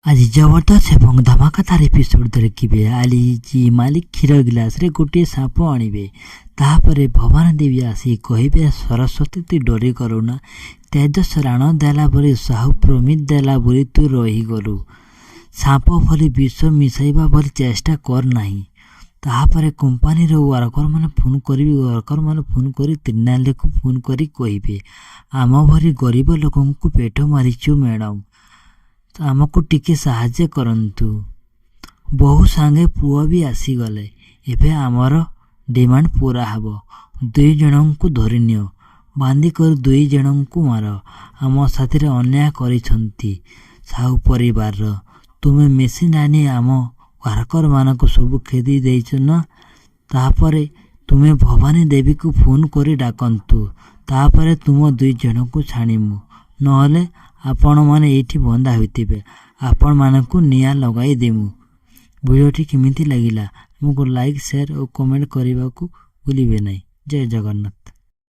आज जबरदस्त एवं धमाकादार एपिसोड देखिए। आलिजी मालिक क्षीर गिलास रे गोटे साप आणवे। तापरे भवानी देवी आसी कहे सरस्वती तु डरी करुना, तेजस राण देला बोली साहू प्रमित देला बोली तू रही गलु। साप भली विष मिसाइबा भली चेष्टा कर नाही। तापरे कंपानी वर्कर मैंने फोन करी वर्कर मैंने फोन करी त्रिनाली को फोन करी कहे आम भरी गरीब लोक पेट मारिचु मैडम, आमको टिके साहाଯ୍ୟ करंतु। बहु सांगे पुआ भी आसीगले। एबे आमर डिमांड पूरा हबो। 2 जन को धरि नियो, बांधी कर 2 जन को मार। आम साथी रे अन्याय करिसंती साहू परिवार रो। तुमे मेसिन आनी आम वर्कर मानक सब खेदी देइछ न। तापरे तुमे भवानी देवी को फोन करी डाकंतु। तापरे तुम 2 जन को छाणीमु, नहले आपण माने एठी बंदा होइतिबे। आपण मानकु निया लगाई देमु। वीडियोटी केमिति लागिला हमको लाइक शेयर और कमेंट करने को भूलिबे नहीं। जय जगन्नाथ।